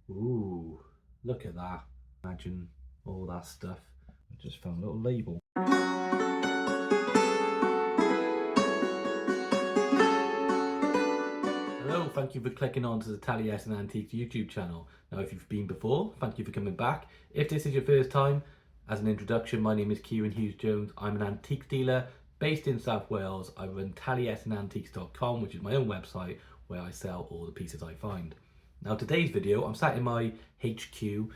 Ooh, look at that. Imagine all that stuff. I just found a little label. Hello, thank you for clicking on to the Taliesin Antiques YouTube channel. Now, if you've been before, thank you for coming back. If this is your first time, as an introduction, my name is Kieran Hughes-Jones. I'm an antique dealer based in South Wales. I run taliesinantiques.com, which is my own website where I sell all the pieces I find. Now, today's video, I'm sat in my HQ,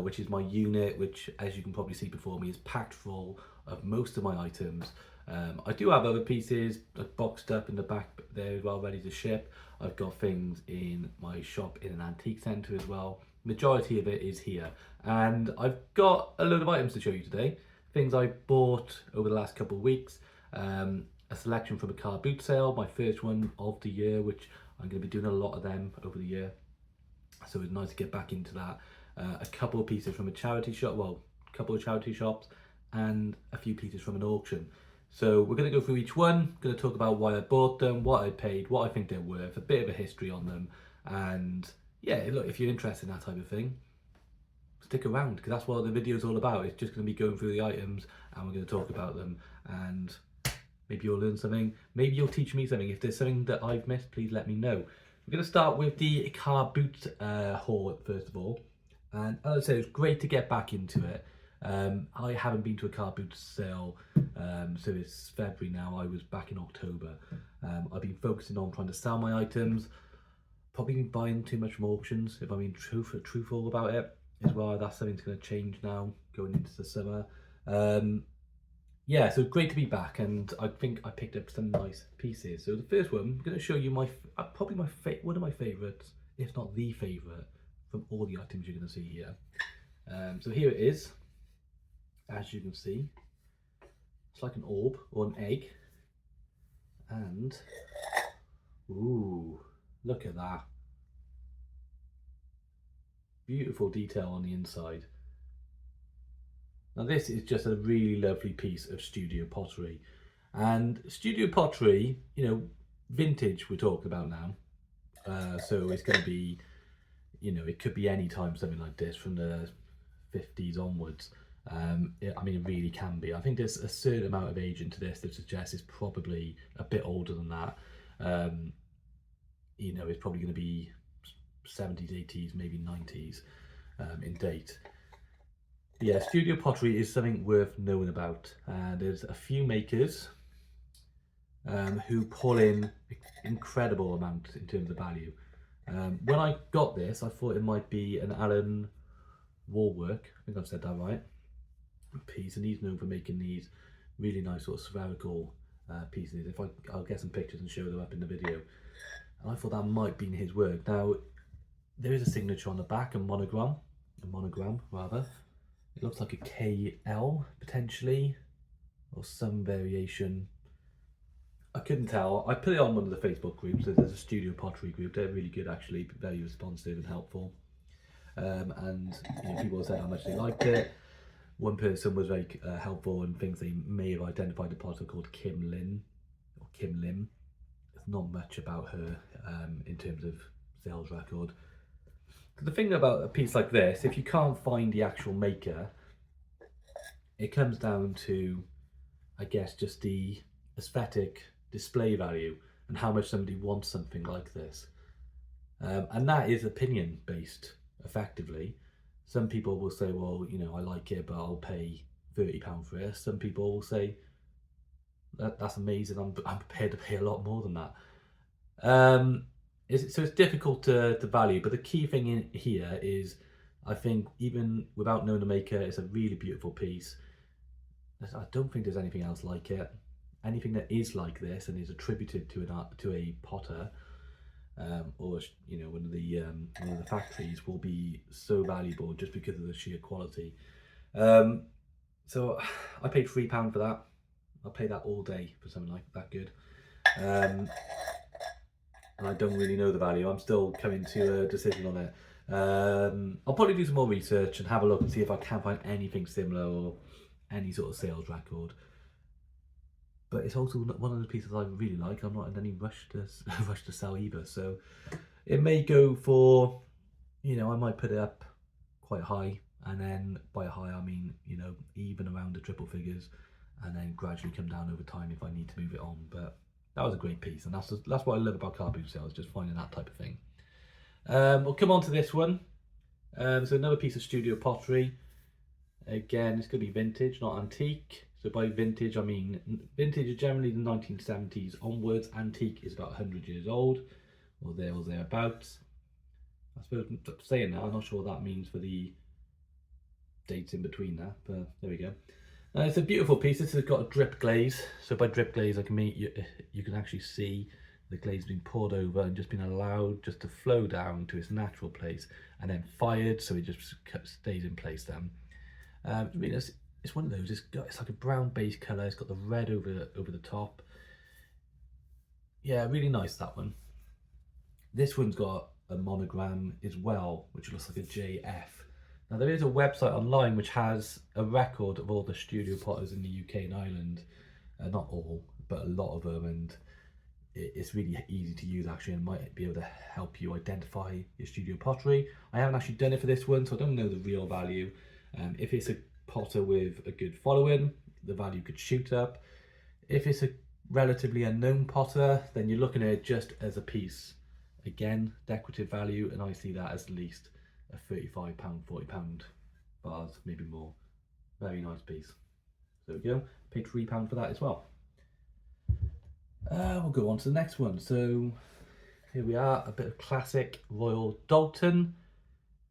which is my unit, which, as you can probably see before me, is packed full of most of my items. I do have other pieces boxed up in the back there as well, ready to ship. I've got things in my shop in an antique centre as well. Majority of it is here, and I've got a load of items to show you today. Things I bought over the last couple of weeks. A selection from a car boot sale, my first one of the year, which I'm going to be doing a lot of them over the year. So it's nice to get back into that. A couple of pieces from a charity shop, well, a couple of charity shops, and a few pieces from an auction. So we're going to go through each one, going to talk about why I bought them, what I paid, what I think they're worth, a bit of a history on them, and yeah, look, if you're interested in that type of thing, stick around, because that's what the video's all about. It's just going to be going through the items, and we're going to talk about them, and maybe you'll learn something, maybe you'll teach me something. If there's something that I've missed, please let me know. We're going to start with the car boot haul first of all, and as I say, it's great to get back into it. I haven't been to a car boot sale, so it's February now. I was back in October. I've been focusing on trying to sell my items, probably been buying too much from auctions, if I'm being truthful about it as well. That's something that's going to change now going into the summer. Yeah, so great to be back, and I think I picked up some nice pieces. So the first one, I'm going to show you probably one of my favourites, if not the favourite, from all the items you're going to see here. So here it is. As you can see, it's like an orb or an egg, and ooh, look at that. Beautiful detail on the inside. Now this is just a really lovely piece of studio pottery, and studio pottery, you know, vintage we're talking about now. So it's going to be, you know, it could be any time something like this from the 50s onwards. I mean, it really can be. I think there's a certain amount of age into this that suggests it's probably a bit older than that. You know, it's probably going to be 70s, 80s, maybe 90s in date. But yeah, studio pottery is something worth knowing about. There's a few makers who pull in incredible amounts in terms of value. When I got this, I thought it might be an Alan Warwick, I think I've said that right, piece, and he's known for making these really nice sort of spherical pieces. I'll get some pictures and show them up in the video. And I thought that might be his work. Now, there is a signature on the back, a monogram rather. It looks like a KL potentially, or some variation. I couldn't tell. I put it on one of the Facebook groups. There's a studio pottery group. They're really good, actually, very responsive and helpful. And you know, people said how much they liked it. One person was very helpful and thinks they may have identified a potter called Kim Lim. There's not much about her in terms of sales record. The thing about a piece like this, if you can't find the actual maker, it comes down to, I guess, just the aesthetic display value and how much somebody wants something like this. And that is opinion based, effectively. Some people will say, well, you know, I like it, but I'll pay £30 for it. Some people will say, that's amazing, I'm prepared to pay a lot more than that. So it's difficult to value, but the key thing in here is, I think, even without knowing the maker, it's a really beautiful piece. I don't think there's anything else like it. Anything that is like this and is attributed to a potter, or you know, one of the factories, will be so valuable just because of the sheer quality. So I paid £3 for that. I'll pay that all day for something like that good. And I don't really know the value. I'm still coming to a decision on it. I'll probably do some more research and have a look and see if I can find anything similar or any sort of sales record. But it's also one of the pieces I really like. I'm not in any rush to sell either, so it may go for, you know, I might put it up quite high, and then by high I mean, you know, even around the triple figures, and then gradually come down over time if I need to move it on. But that was a great piece, and that's what I love about car boot sales, just finding that type of thing. We'll come on to this one. So another piece of studio pottery. Again, it's going to be vintage, not antique. So by vintage, I mean vintage is generally the 1970s onwards. Antique is about 100 years old, or thereabouts. I suppose saying that, I'm not sure what that means for the dates in between that, but there we go. It's a beautiful piece. This has got a drip glaze. So by drip glaze, I can mean you can actually see the glaze being poured over and just being allowed just to flow down to its natural place, and then fired, so it just stays in place then. I mean, it's one of those. It's like a brown base colour. It's got the red over the top. Yeah, really nice, that one. This one's got a monogram as well, which looks like a JF. Now there is a website online which has a record of all the studio potters in the UK and Ireland. Not all, but a lot of them, and it's really easy to use actually, and might be able to help you identify your studio pottery. I haven't actually done it for this one, so I don't know the real value. If it's a potter with a good following, the value could shoot up. If it's a relatively unknown potter, then you're looking at it just as a piece. Again, decorative value, and I see that as at least a £35, £40 vase, maybe more. Very nice piece. There we go. Paid £3 for that as well. We'll go on to the next one. So here we are, a bit of classic Royal Doulton.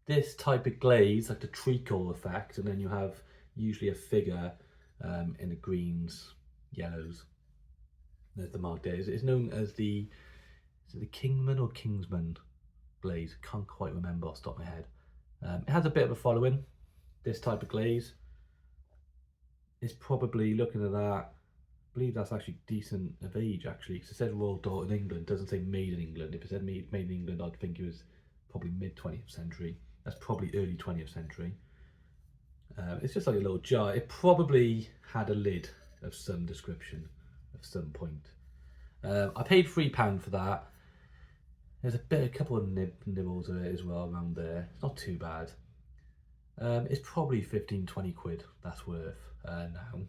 This type of glaze, like the treacle effect, and then you have usually a figure in the greens, yellows. There's the mark there. It's known as the Kingman or Kingsman glaze. Can't quite remember off the top of my head. It has a bit of a following, this type of glaze. It's probably, looking at that, I believe that's actually decent of age actually, because it says Royal Doulton England, it doesn't say made in England. If it said made in England, I'd think it was probably mid 20th century. That's probably early 20th century. It's just like a little jar. It probably had a lid of some description at some point. I paid £3 for that. There's a couple of nibbles of it as well around there. It's not too bad. It's probably 15-20 quid that's worth now.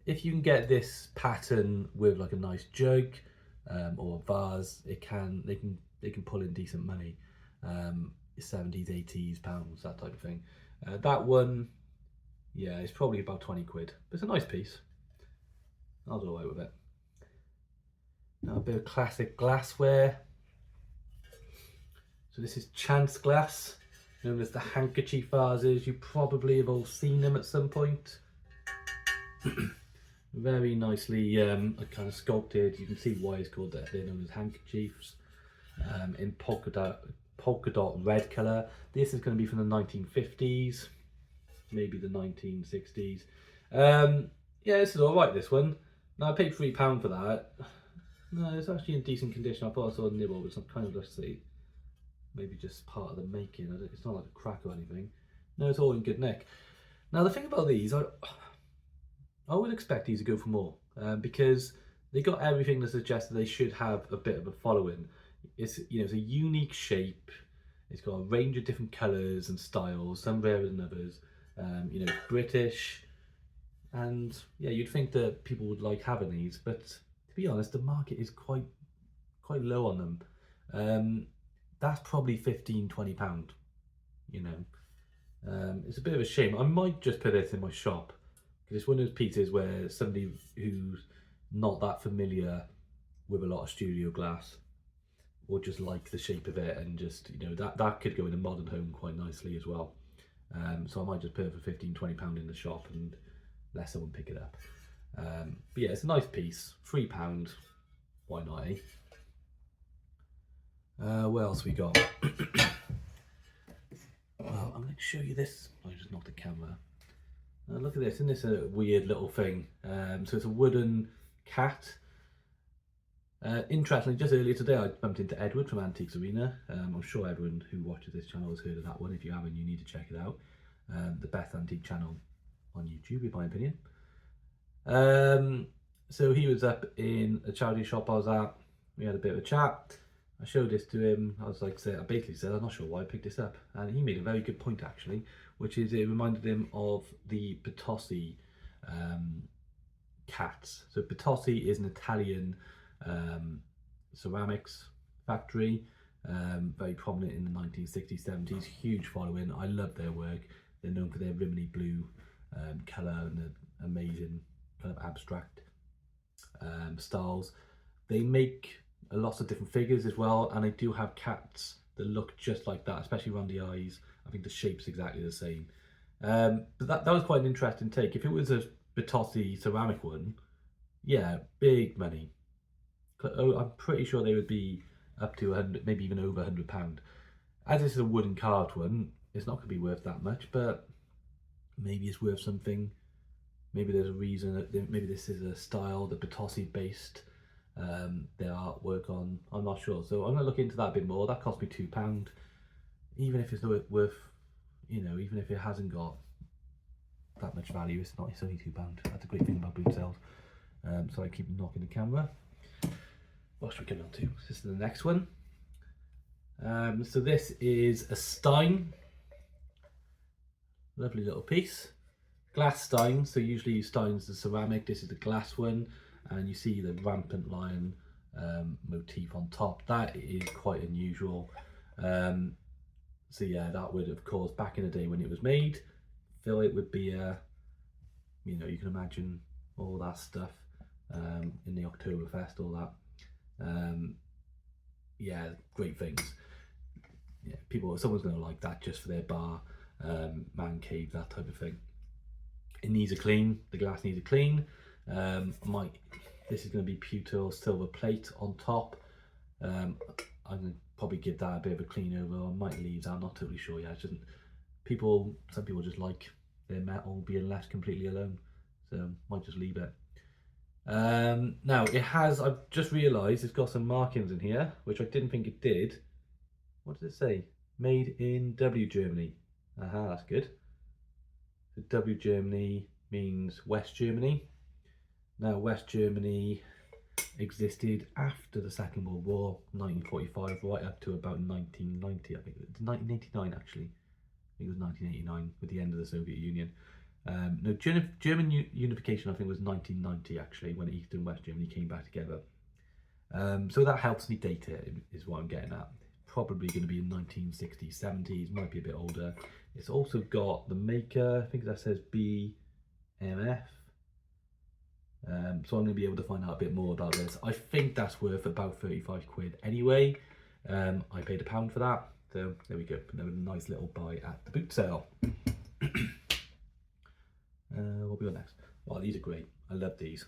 If you can get this pattern with like a nice jug or a vase, they can pull in decent money. 70s, 80s, pounds, that type of thing. That one, yeah, it's probably about 20 quid, but it's a nice piece. I'll do away with it. Now a bit of classic glassware. So this is chance glass, known as the handkerchief vases. You probably have all seen them at some point. Very nicely kind of sculpted. You can see why it's called that. They're known as handkerchiefs in polka dot red colour. This is going to be from the 1950s, maybe the 1960s. Yeah, this is alright, this one. Now I paid £3 for that. No, it's actually in decent condition. I thought I saw a nibble, but it's kind of, let's see, maybe just part of the making. It's not like a crack or anything. No, it's all in good nick. Now the thing about these, I would expect these to go for more because they got everything that suggests that they should have a bit of a following. It's, you know, it's a unique shape. It's got a range of different colours and styles, some rarer than others. You know, British, and yeah, you'd think that people would like having these, but to be honest, the market is quite low on them. That's probably £15-20. You know, it's a bit of a shame. I might just put this in my shop because it's one of those pieces where somebody who's not that familiar with a lot of studio glass, or just like the shape of it, and just, you know, that could go in a modern home quite nicely as well. So I might just put it for £15-20 in the shop and let someone pick it up. But yeah, it's a nice piece. £3, why not, eh? What else we got? Well, I'm going to show you this. I just knocked the camera. Look at this, isn't this a weird little thing? So it's a wooden cat. Interestingly, just earlier today I bumped into Edward from Antiques Arena. I'm sure everyone who watches this channel has heard of that one. If you haven't, you need to check it out. The best antique channel on YouTube, in my opinion. So he was up in a charity shop I was at. We had a bit of a chat. I showed this to him. I was like, I basically said, I'm not sure why I picked this up, and he made a very good point actually, which is it reminded him of the Potosí cats. So Potosí is an Italian um, ceramics factory, very prominent in the 1960s, 70s, huge following. I love their work. They're known for their rimini blue colour and the amazing kind of abstract styles. They make lots of different figures as well, and they do have cats that look just like that, especially around the eyes. I think the shape's exactly the same. But that was quite an interesting take. If it was a Bertozzi ceramic one, yeah, big money. I'm pretty sure they would be up to 100, maybe even over £100. As this is a wooden carved one, it's not going to be worth that much, but maybe it's worth something. Maybe there's a reason that maybe this is a style that Bertozzi based their artwork on. I'm not sure, so I'm going to look into that a bit more. That cost me £2. Even if it's not worth, even if it hasn't got that much value, it's not. It's only £2. That's a great thing about boot sales. So I keep knocking the camera. What should we come on to? This is the next one. So this is a Stein. Lovely little piece. Glass Stein. So usually Stein's the ceramic. This is the glass one, and you see the rampant lion motif on top. That is quite unusual. So yeah, that would, of course, back in the day when it was made, Phil, it would be a, you can imagine all that stuff in the Oktoberfest, all that. Yeah, great things. Yeah, someone's going to like that just for their bar, man cave, that type of thing. It needs a clean. The glass needs a clean. This is going to be pewter or silver plate on top. I'm going to probably give that a bit of a clean over. I might leave that. I'm not totally sure yet. Some people just like their metal being left completely alone, so might just leave it. Now it has. I've just realised it's got some markings in here, which I didn't think it did. What does it say? Made in W Germany. Aha, that's good. So W Germany means West Germany. Now West Germany existed after the Second World War, 1945, right up to about 1990. I think it was 1989 actually. I think it was 1989 with the end of the Soviet Union. No, German unification I think was 1990 actually, when East and West Germany came back together. So that helps me date it, is what I'm getting at. Probably going to be in 1960s, 70s, might be a bit older. It's also got the maker, I think that says BMF. So I'm going to be able to find out a bit more about this. I think that's worth about 35 quid anyway. I paid £1 for that. So there we go. Another nice little buy at the boot sale. What we got next? Well, these are great. I love these.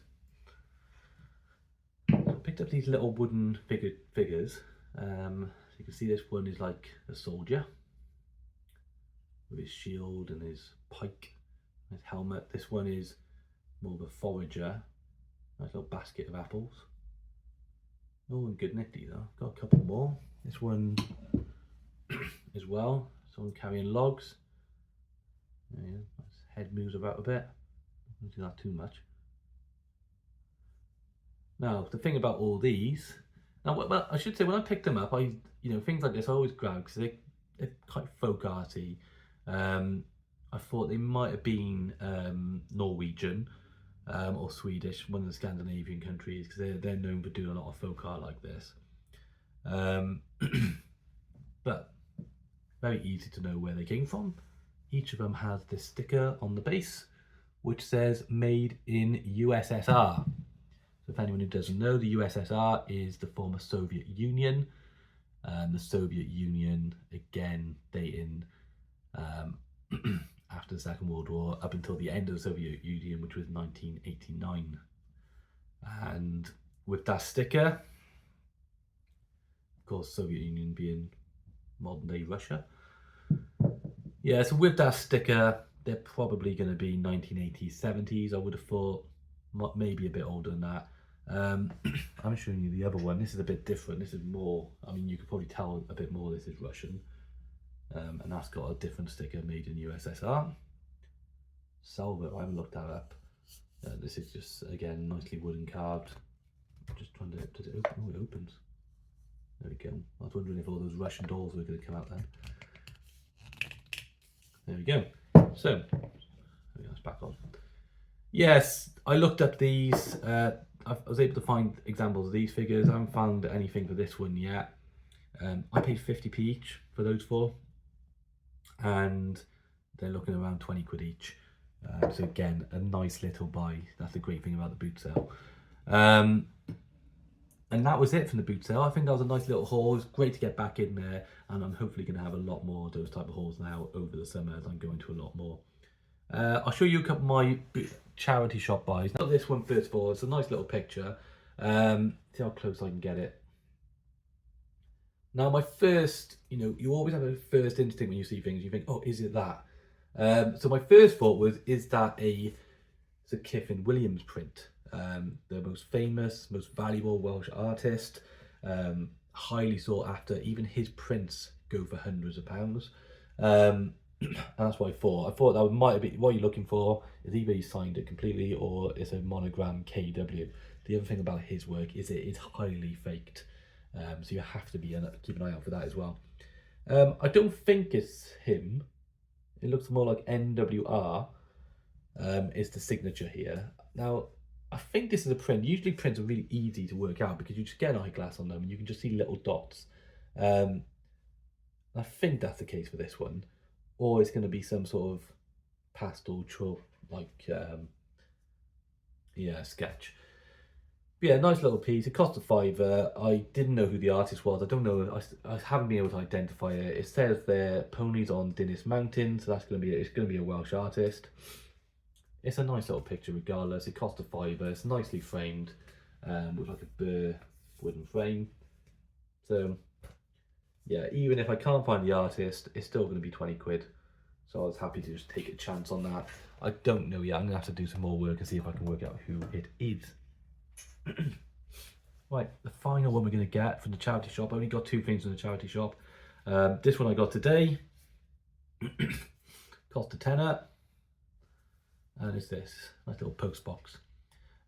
So I picked up these little wooden figures. So you can see this one is like a soldier with his shield and his pike, his helmet. This one is more of a forager. Nice little basket of apples. Oh, and good nick these are. Got a couple more. This one as well. Someone carrying logs. Yeah, his head moves about a bit. Don't do that too much. Now, the thing about all these, well, I should say when I picked them up, things like this I always grab because they're quite folk arty. I thought they might have been Norwegian or Swedish, one of the Scandinavian countries, because they're known for doing a lot of folk art like this. But very easy to know where they came from. Each of them has this sticker on the base, which says made in USSR. So if anyone who doesn't know, the USSR is the former Soviet Union. The Soviet Union, again, dating after the Second World War up until the end of the Soviet Union, which was 1989. And with that sticker, of course, Soviet Union being modern day Russia. Yeah, so with that sticker, they're probably going to be 1980s, 70s. I would have thought maybe a bit older than that. I'm showing you the other one. This is a bit different. This is more, you could probably tell a bit more this is Russian. And that's got a different sticker, made in USSR. Salvo, I haven't looked that up. This is just, again, nicely wooden carved. I'm just trying to, does it open? Oh, it opens. There we go. I was wondering if all those Russian dolls were going to come out then. There we go. So, that's back on. Yes, I looked up these. I was able to find examples of these figures. I haven't found anything for this one yet. I paid 50p each for those four, and they're looking around 20 quid each. So again, a nice little buy. That's the great thing about the boot sale. And that was it from the boot sale. I think that was a nice little haul. It was great to get back in there, and I'm hopefully going to have a lot more of those type of hauls now over the summer, as I'm going to a lot more. I'll show you a couple of my charity shop buys. Now this one first of all, it's a nice little picture. See how close I can get it. Now my first, you always have a first instinct when you see things. You think, oh, is it that? So my first thought was, is that it's a Kyffin Williams print? The most famous, most valuable Welsh artist, highly sought after. Even his prints go for hundreds of pounds. And that's what I thought. I thought that might be what you're looking for is either he signed it completely or it's a monogram KW. The other thing about his work is it is highly faked. So you have to keep an eye out for that as well. I don't think it's him. It looks more like NWR is the signature here. Now, I think this is a print. Usually prints are really easy to work out because you just get an eyeglass on them and you can just see little dots. I think that's the case for this one. Or it's going to be some sort of pastel sketch. But yeah, nice little piece. It cost a £5. I didn't know who the artist was. I don't know. I haven't been able to identify it. It says there ponies on Dinas Mountain, so it's going to be a Welsh artist. It's a nice little picture regardless. It cost a £5. It's nicely framed with like a burr wooden frame. So yeah, even if I can't find the artist, it's still going to be 20 quid. So I was happy to just take a chance on that. I don't know yet. I'm going to have to do some more work and see if I can work out who it is. Right, the final one we're going to get from the charity shop. I only got two things from the charity shop. This one I got today. Cost a tenner. And it's this nice little post box.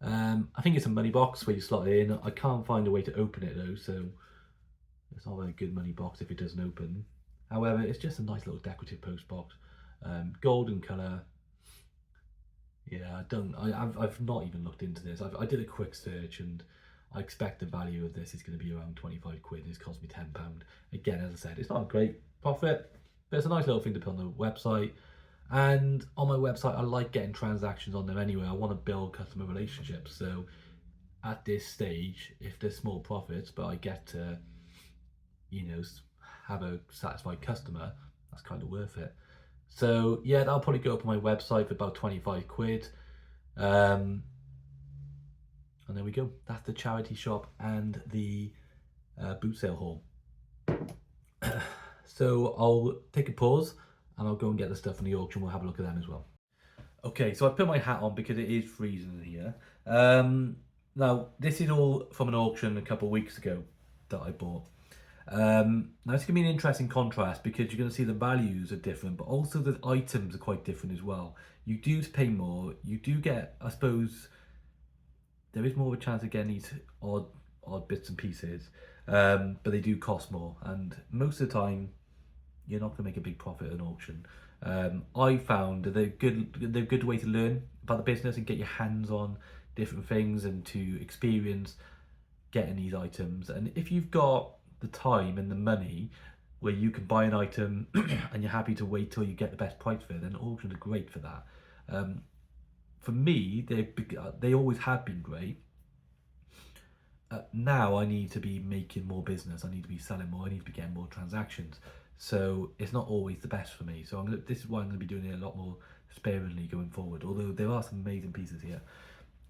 I think it's a money box where you slot it in. I can't find a way to open it though, so it's not a very good money box if it doesn't open. However, it's just a nice little decorative post box. Golden colour. Yeah, I've not even looked into this. I did a quick search and I expect the value of this is going to be around 25 quid. It's cost me £10. Again, as I said, it's not a great profit, but it's a nice little thing to put on the website. And on my website, I like getting transactions on there anyway. I want to build customer relationships. So at this stage, if there's small profits, but I get to, have a satisfied customer, that's kind of worth it. So yeah, that'll probably go up on my website for about 25 quid. And there we go. That's the charity shop and the boot sale haul. So I'll take a pause and I'll go and get the stuff from the auction. We'll have a look at them as well. Okay, so I put my hat on because it is freezing in here. Now, this is all from an auction a couple of weeks ago that I bought. Now it's going to be an interesting contrast because you're going to see the values are different, but also the items are quite different as well. You do pay more. You do get, I suppose, there is more of a chance of getting these odd bits and pieces, but they do cost more. And most of the time, you're not going to make a big profit at an auction. I found they're a good way to learn about the business and get your hands on different things and to experience getting these items. And if you've got the time and the money where you can buy an item and you're happy to wait till you get the best price for it, then auctions are great for that. For me, they always have been great. Now I need to be making more business. I need to be selling more. I need to be getting more transactions. So it's not always the best for me. So this is why I'm going to be doing it a lot more sparingly going forward. Although there are some amazing pieces here.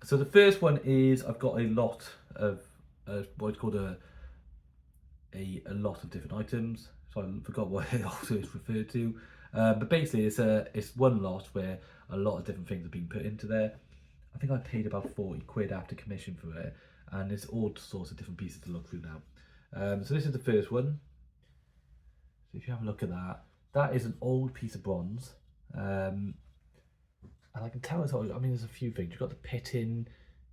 So the first one is I've got a lot of what's called a lot of different items. So I forgot what it also is referred to. But basically it's one lot where a lot of different things have been put into there. I think I paid about 40 quid after commission for it. And there's all sorts of different pieces to look through now. So this is the first one. So if you have a look at that, that is an old piece of bronze. And I can tell there's a few things. You've got the pitting,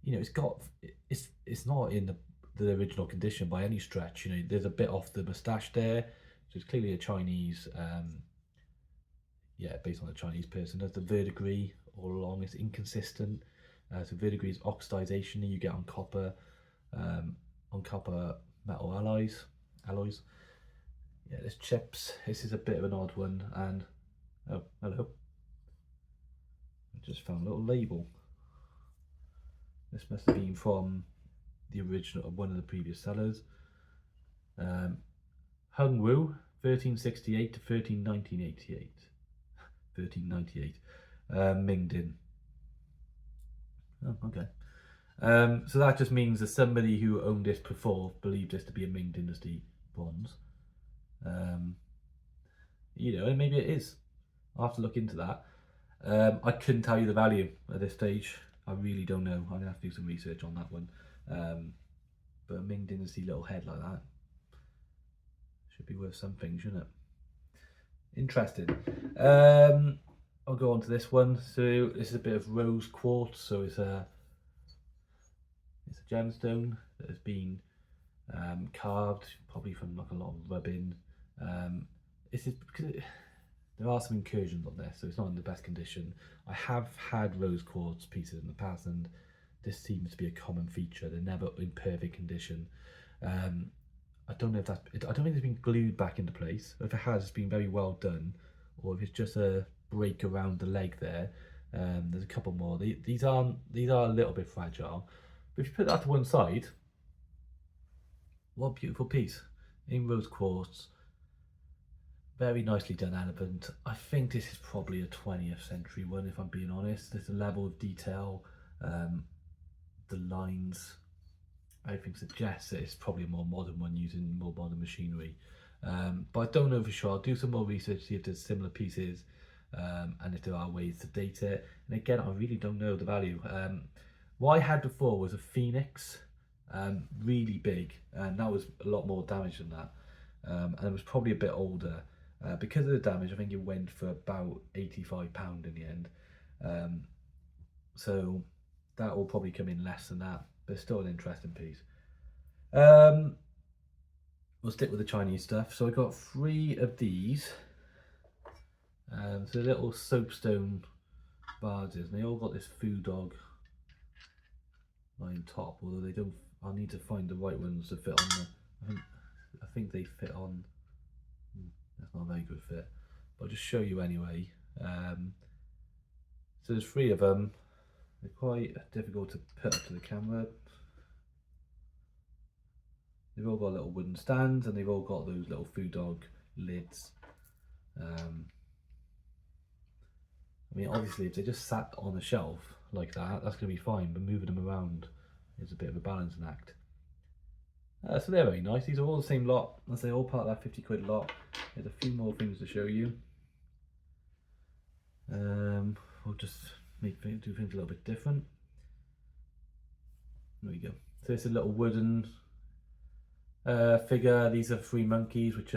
it's not in the original condition by any stretch. You know, there's a bit off the moustache there, so it's clearly a Chinese, yeah, based on a Chinese person. There's the verdigris all along, it's inconsistent. So verdigris is oxidization that you get on copper metal alloys. Yeah, there's chips. This is a bit of an odd one, and oh, hello. I just found a little label. This must have been from the original, one of the previous sellers. Hung Wu, 1368 to 1988. 1398. Ming Din. Oh, okay. So that just means that somebody who owned this before believed this to be a Ming Dynasty bronze. You know, and maybe it is. I'll have to look into that. I couldn't tell you the value at this stage. I really don't know. I'm gonna have to do some research on that one. But a Ming Dynasty little head like that should be worth something, shouldn't it? Interesting. I'll go on to this one. So this is a bit of rose quartz. So it's a gemstone that has been carved, probably from like a lot of rubbing. This is because there are some incursions on this, so it's not in the best condition. I have had rose quartz pieces in the past, and this seems to be a common feature. They're never in perfect condition. I don't know if that's, I don't think it's been glued back into place. If it has, it's been very well done, or if it's just a break around the leg there. There's a couple more. These are a little bit fragile, but if you put that to one side, what a beautiful piece in rose quartz. Very nicely done element. I think this is probably a 20th century one, if I'm being honest. There's a level of detail, the lines, everything suggests that it's probably a more modern one using more modern machinery. But I don't know for sure. I'll do some more research, see if there's similar pieces, and if there are ways to date it. And again, I really don't know the value. What I had before was a phoenix, really big, and that was a lot more damage than that. And it was probably a bit older. Because of the damage, I think it went for about £85 in the end. So that will probably come in less than that, but still an interesting piece. We'll stick with the Chinese stuff. So I got 3 of these. So little soapstone vases, and they all got this food dog line top, although they don't. I'll need to find the right ones to fit on the. I think they fit on. That's not a very good fit, but I'll just show you anyway. So there's 3 of them. They're quite difficult to put up to the camera. They've all got little wooden stands, and they've all got those little food dog lids. I mean, obviously, if they just sat on a shelf like that, that's going to be fine, but moving them around is a bit of a balancing act. So they're very nice. These are all the same lot, as they all part of that 50 quid lot. There's a few more things to show you. We'll just do things a little bit different. There we go. So it's a little wooden figure. These are 3 monkeys, which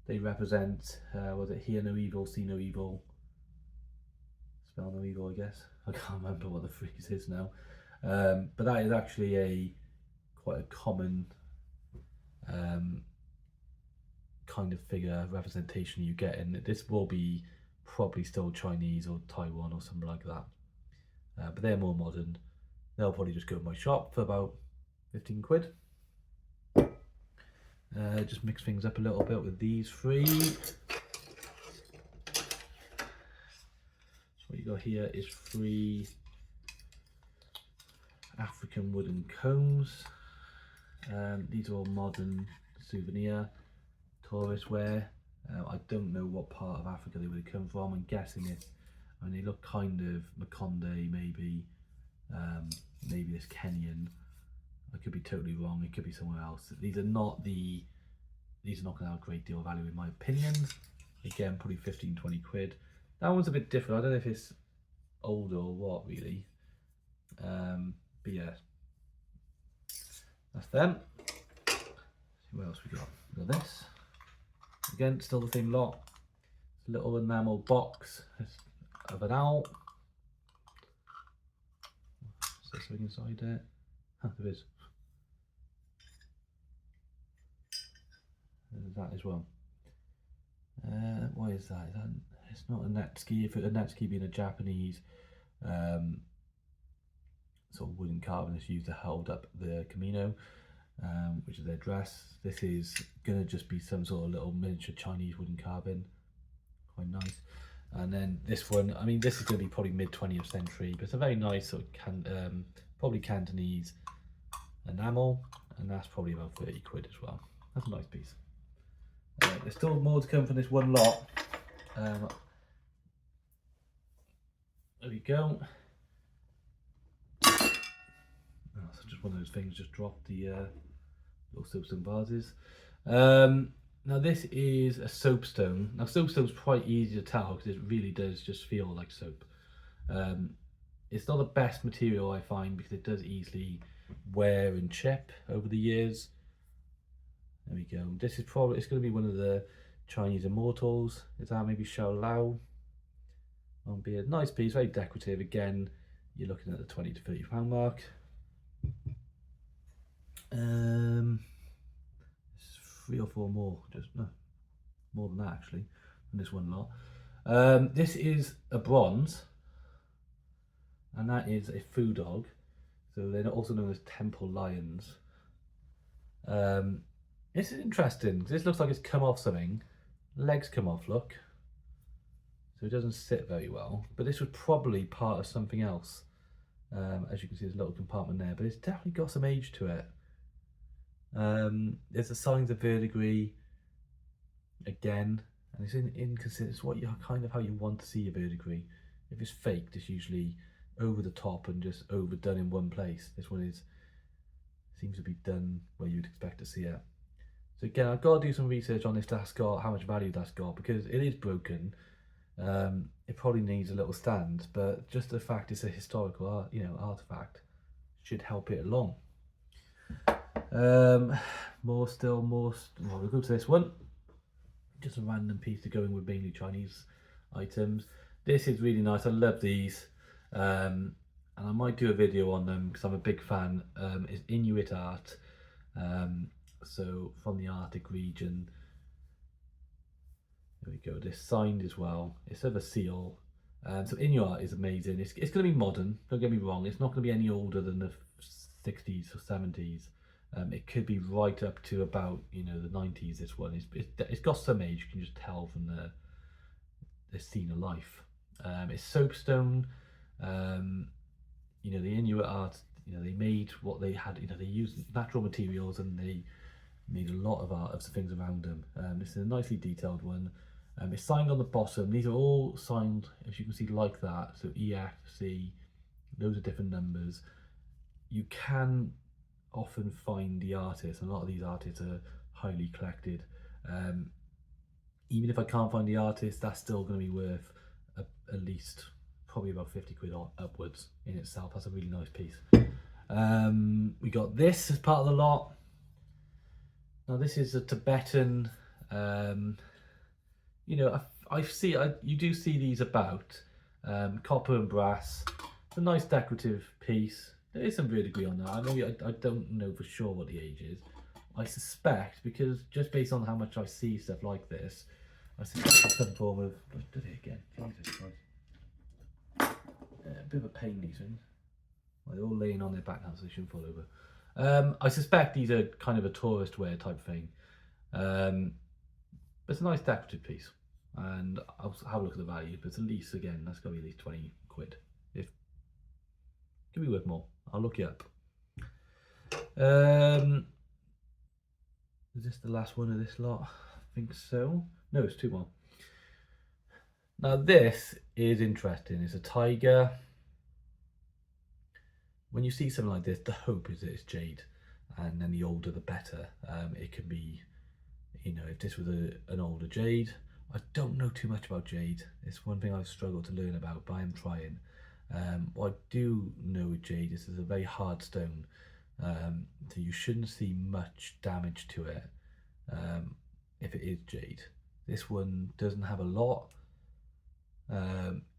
they represent, was it hear no evil, see no evil, spell no evil, I guess. I can't remember what the phrase is now. But that is actually quite a common kind of figure representation you get, and this will be probably still Chinese or Taiwan or something like that. But they're more modern. They'll probably just go to my shop for about 15 quid. Just mix things up a little bit with these 3. So what you got here is 3 African wooden combs. These are all modern souvenir, tourist wear. I don't know what part of Africa they would have come from. I'm guessing it. I mean, they look kind of Makonde, maybe. Maybe this Kenyan. I could be totally wrong. It could be somewhere else. These are not going to have a great deal of value in my opinion. Again, probably 15-20 quid. That one's a bit different. I don't know if it's older or what really. But yeah, that's them. Let's see what else we got. We got this. Again, still the same lot. It's a little enamel box of an owl. Is there something inside there? There is. There's that as well. What is that? It's not a netsuke. If a netsuke being a Japanese sort of wooden carving that's used to hold up the kimono, which is their dress. This is gonna just be some sort of little miniature Chinese wooden carving, quite nice. And then this one, I mean, this is gonna be probably mid 20th century, but it's a very nice sort of probably Cantonese enamel, and that's probably about 30 quid as well. That's a nice piece. There's still more to come from this one lot. There we go. Oh, so just one of those things just dropped the little soapstone vases. Now this is a soapstone. Now soapstone's quite easy to tell because it really does just feel like soap. It's not the best material I find because it does easily wear and chip over the years. There we go. This is probably, it's going to be one of the Chinese immortals. Is that maybe Xiao Lao? On beard. Nice piece, very decorative. Again, you're looking at the 20 to 30 pound mark. There's 3 or 4 more, just no, more than that actually, in this one lot. This is a bronze, and that is a foo dog. So they're also known as temple lions. This is interesting. This looks like it's come off something. Legs come off, look. So it doesn't sit very well. But this was probably part of something else. As you can see, there's a little compartment there, but it's definitely got some age to it. There's the signs of verdigris again, and it's inconsistent. It's what you kind of how you want to see a verdigris. If it's faked, it's usually over the top and just overdone in one place. This one seems to be done where you'd expect to see it. So again, I've got to do some research on if that's got how much value that's got, because it is broken. It probably needs a little stand, but just the fact it's a historical artifact should help it along. We'll go to this one. Just a random piece to go in with mainly Chinese items. This is really nice. I love these, and I might do a video on them because I'm a big fan. It's Inuit art, so from the Arctic region. There we go. This signed as well. It's of a seal. So Inuit art is amazing. It's going to be modern. Don't get me wrong. It's not going to be any older than the 60s or 70s. It could be right up to about the 90s. This one it's got some age. You can just tell from the scene of life. It's soapstone. The Inuit art. They made what they had. They used natural materials and they made a lot of art of the things around them. This is a nicely detailed one. It's signed on the bottom. These are all signed, as you can see, like that. So EFC, those are different numbers. You can often find the artist, and a lot of these artists are highly collected. Even if I can't find the artist, that's still going to be worth at least probably about 50 quid upwards in itself. That's a really nice piece. We got this as part of the lot. Now this is a Tibetan, you do see these about, copper and brass. It's a nice decorative piece. There is some verdigris on that. I don't know for sure what the age is. I suspect, because just based on how much I see stuff like this, I suspect it's some form of, did it again, Jesus Christ. A bit of a pain, these things. Well, they're all laying on their back now, so they shouldn't fall over. I suspect these are kind of a tourist wear type thing. But it's a nice decorative piece. And I'll have a look at the value, but it's at least, again, that's got to be at least 20 quid. It could be worth more. I'll look it up. Is this the last one of this lot? I think so. No, it's 2 more. Now this is interesting. It's a tiger. When you see something like this, the hope is that it's jade, and then the older the better. It could be, if this was an older jade. I don't know too much about jade. It's one thing I've struggled to learn about, but I'm trying. What I do know with jade is it's a very hard stone, so you shouldn't see much damage to it if it is jade. This one doesn't have a lot.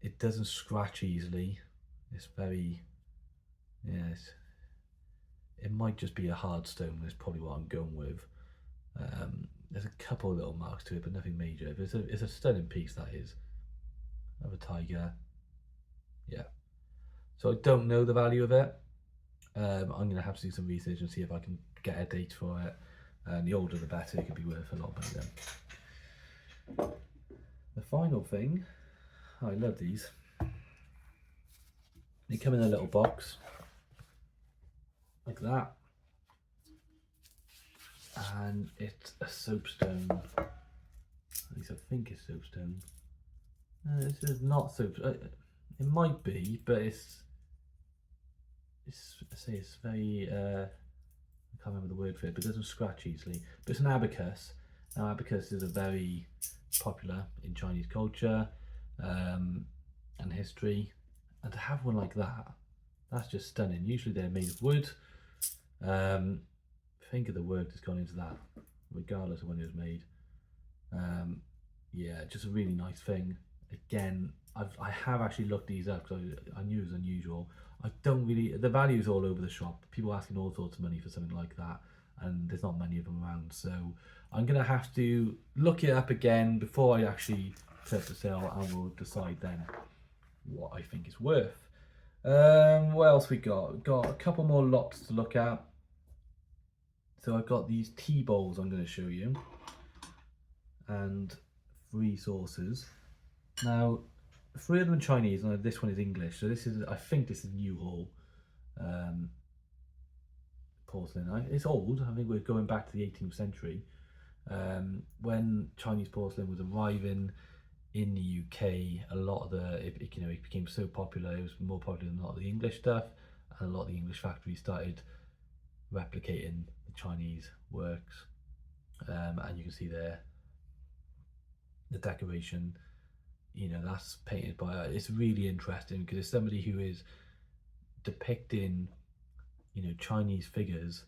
It doesn't scratch easily. It's very, it might just be a hard stone. That's probably what I'm going with. There's a couple of little marks to it, but nothing major. But it's a stunning piece, that is, of a tiger. Yeah. So I don't know the value of it. I'm going to have to do some research and see if I can get a date for it. And the older the better, it could be worth a lot by then. The final thing, I love these. They come in a little box, like that. And it's a soapstone. At least I think it's soapstone. This is not soapstone. It might be, but it's very, I can't remember the word for it, but it doesn't scratch easily. But it's an abacus. Now, abacus is a very popular in Chinese culture and history. And to have one like that, that's just stunning. Usually they're made of wood. Think of the work that's gone into that, regardless of when it was made. Yeah, just a really nice thing. Again, I have actually looked these up because I knew it was unusual. I don't really, the value's all over the shop. People asking all sorts of money for something like that, and there's not many of them around. So I'm gonna have to look it up again before I actually put it for sale, and we'll decide then what I think it's worth. What else we got? We've got a couple more lots to look at. So I've got these tea bowls I'm going to show you, and 3 saucers. Now, 3 of them are Chinese, and this one is English. So this is, I think this is New Hall porcelain. It's old. I think we're going back to the 18th century, when Chinese porcelain was arriving in the UK. A lot of it became so popular. It was more popular than a lot of the English stuff, and a lot of the English factories started replicating the Chinese works. And you can see there the decoration. That's painted by. It's really interesting because it's somebody who is depicting, Chinese figures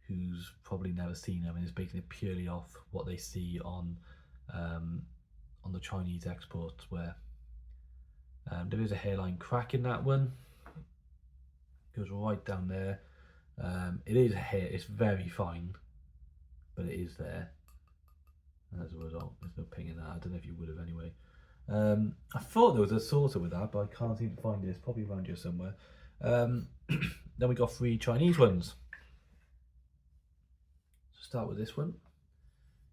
who's probably never seen them, and is basing it purely off what they see on the Chinese exports. Where there is a hairline crack in that one. It goes right down there. It is a hair. It's very fine, but it is there. And as a result, there's no ping in that. I don't know if you would have anyway. I thought there was a saucer with that, but I can't seem to find it. It's probably around here somewhere. Then we got 3 Chinese ones. So start with this one.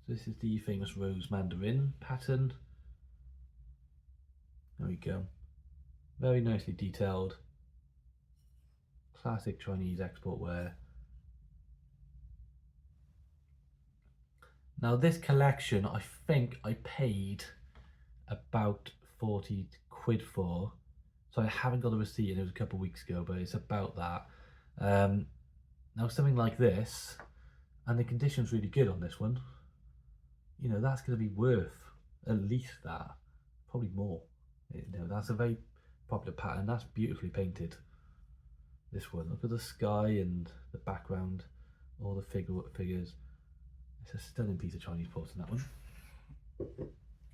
So this is the famous rose mandarin pattern. There we go. Very nicely detailed. Classic Chinese export wear. Now this collection, I think I paid about 40 quid for. So I haven't got the receipt, and it was a couple of weeks ago, but it's about that. Now something like this, and the condition's really good on this one. That's going to be worth at least that, probably more. That's a very popular pattern. That's beautifully painted. This one, look at the sky and the background, all the figures. It's a stunning piece of Chinese porcelain, that one.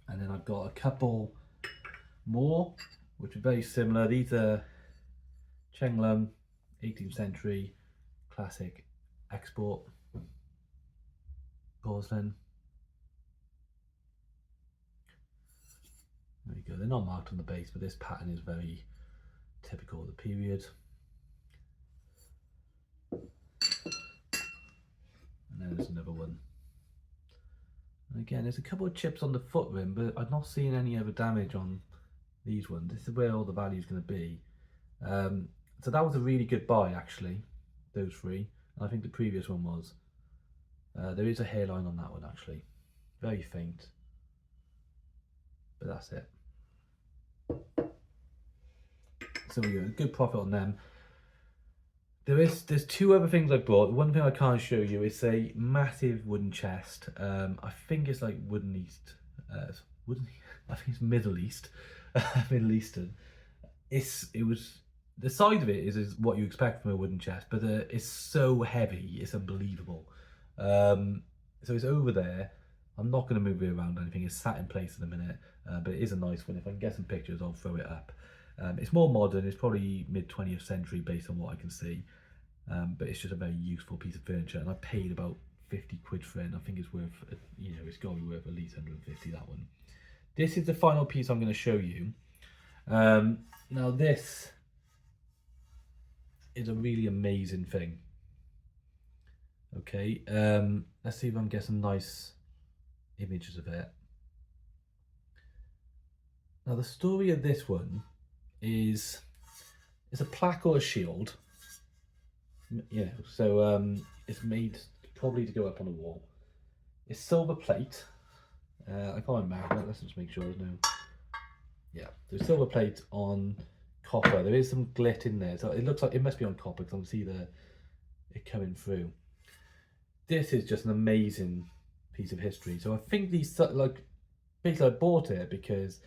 And then I've got a couple more, which are very similar. These are Chenglong, 18th century, classic export porcelain. There we go. They're not marked on the base, but this pattern is very typical of the period. And then there's another one. And again, there's a couple of chips on the foot rim, but I've not seen any other damage on these ones. This is where all the value is going to be. So that was a really good buy, actually, those 3. And I think the previous one was. There is a hairline on that one, actually. Very faint. But that's it. So we go, good profit on them. There's 2 other things I bought. One thing I can't show you is a massive wooden chest. I think it's like Wooden East. I think it's Middle East, Middle Eastern. It was the size of it is what you expect from a wooden chest, but it's so heavy, it's unbelievable. So it's over there. I'm not going to move it around or anything. It's sat in place in a minute, but it is a nice one. If I can get some pictures, I'll throw it up. It's more modern. It's probably mid 20th century based on what I can see. But it's just a very useful piece of furniture, and I paid about 150 quid for it, and I think it's worth, you know, it's got to be worth at least 150, that one. This is the final piece I'm going to show you. Now this is a really amazing thing. Okay, let's see if I can get some nice images of it. Now the story of this one is, it's a plaque or a shield. Yeah, so it's made probably to go up on a wall. It's silver plate. I can't magnet. Let's just make sure there's no. Yeah, there's silver plate on copper. There is some glit in there, so it looks like it must be on copper because I can see it coming through. This is just an amazing piece of history. So I think these, like, basically I bought it because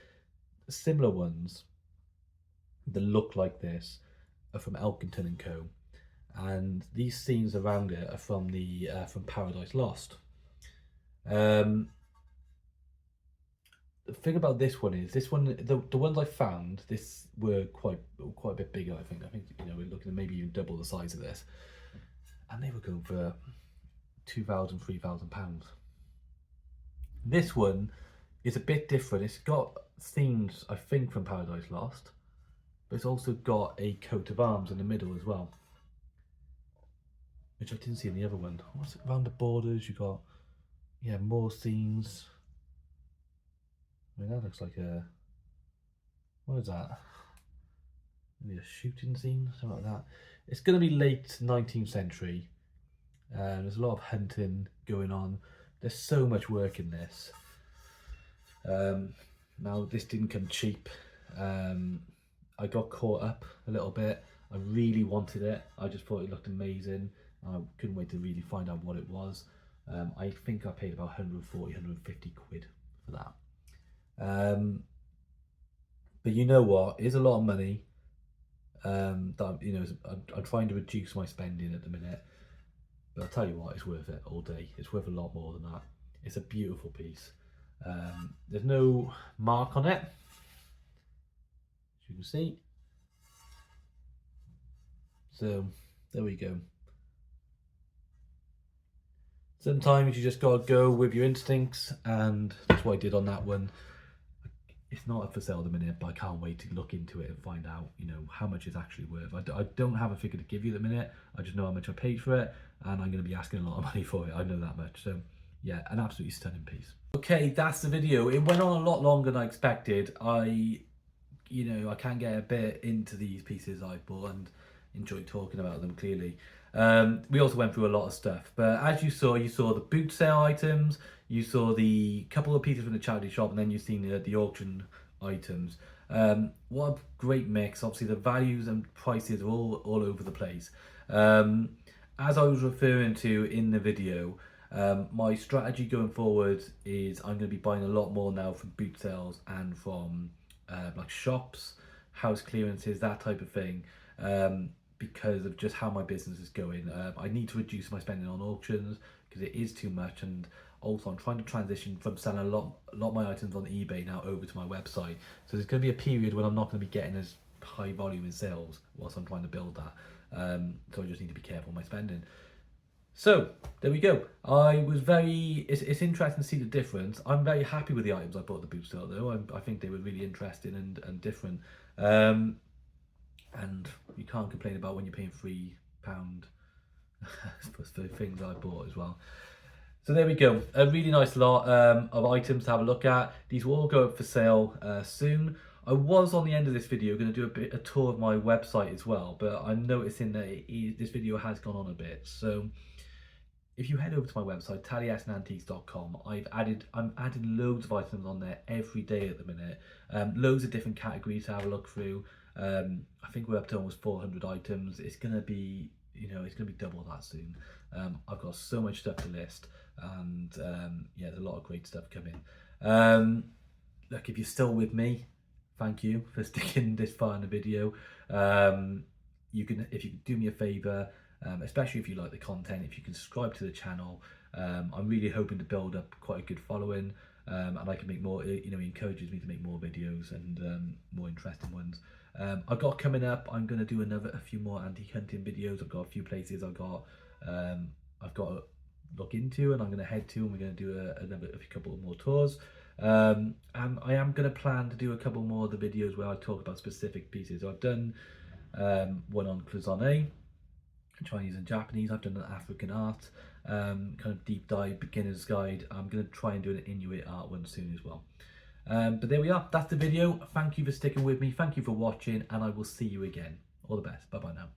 similar ones that look like this are from Elkington and Co. And these scenes around it are from the from Paradise Lost. The thing about this one is, this one, the ones I found, this were quite a bit bigger. I think you know, we're looking at maybe even double the size of this, and they were going for £2,000–3,000. This one is a bit different. It's got themes, I think, from Paradise Lost, but it's also got a coat of arms in the middle as well, which I didn't see in the other one. What's it, around the borders? You got, yeah, more scenes. I mean, that looks like a, what is that? Maybe a shooting scene, something like that. It's going to be late 19th century. There's a lot of hunting going on. There's so much work in this. Now, this didn't come cheap. I got caught up a little bit. I really wanted it. I just thought it looked amazing. I couldn't wait to really find out what it was. I think I paid about 140, 150 quid for that. But you know what? It is a lot of money. That, you know, I'm trying to reduce my spending at the minute. But I'll tell you what, it's worth it all day. It's worth a lot more than that. It's a beautiful piece. There's no mark on it, as you can see. So there we go. Sometimes you just gotta go with your instincts, and that's what I did on that one. It's not for sale at the minute, but I can't wait to look into it and find out, you know, how much it's actually worth. I don't have a figure to give you at the minute. I just know how much I paid for it, and I'm going to be asking a lot of money for it. I know that much. So yeah, an absolutely stunning piece. Okay, that's the video. It went on a lot longer than I expected. You know, I can get a bit into these pieces I bought and enjoy talking about them, clearly. We also went through a lot of stuff, but as you saw the boot sale items, you saw the couple of pieces from the charity shop, and then you've seen the auction items. What a great mix. Obviously the values and prices are all over the place. As I was referring to in the video, my strategy going forward is I'm going to be buying a lot more now from boot sales and from like shops, house clearances, that type of thing, because of just how my business is going. I need to reduce my spending on auctions because it is too much, and also I'm trying to transition from selling a lot of my items on eBay now over to my website. So there's going to be a period when I'm not going to be getting as high volume in sales whilst I'm trying to build that. So I just need to be careful with my spending. So there we go. It's interesting to see the difference. I'm very happy with the items I bought at the boot sale though. I think they were really interesting and different. And you can't complain about when you're paying £3 for things I bought as well. So there we go, a really nice lot of items to have a look at. These will all go up for sale soon. I was on the end of this video going to do a tour of my website as well, but I'm noticing that this video has gone on a bit. So if you head over to my website, taliesinantiques.com, I'm adding loads of items on there every day at the minute. Loads of different categories to have a look through. I think we're up to almost 400 items. It's gonna be, you know, it's gonna be double that soon. I've got so much stuff to list, and yeah, there's a lot of great stuff coming. Look, if you're still with me, thank you for sticking this far in the video. You can, if you can do me a favor, especially if you like the content, if you can subscribe to the channel. I'm really hoping to build up quite a good following, and I can make more, you know, it encourages me to make more videos and more interesting ones. I've got coming up, I'm going to do a few more antique hunting videos. I've got a few places I've got look into and I'm going to head to, and we're going to do a couple more tours. And I am going to plan to do a couple more of the videos where I talk about specific pieces. So I've done one on cloisonne, Chinese and Japanese. I've done an African art, kind of deep dive beginner's guide. I'm going to try and do an Inuit art one soon as well. But there we are, that's the video. Thank you for sticking with me, thank you for watching, and I will see you again. All the best, bye bye now.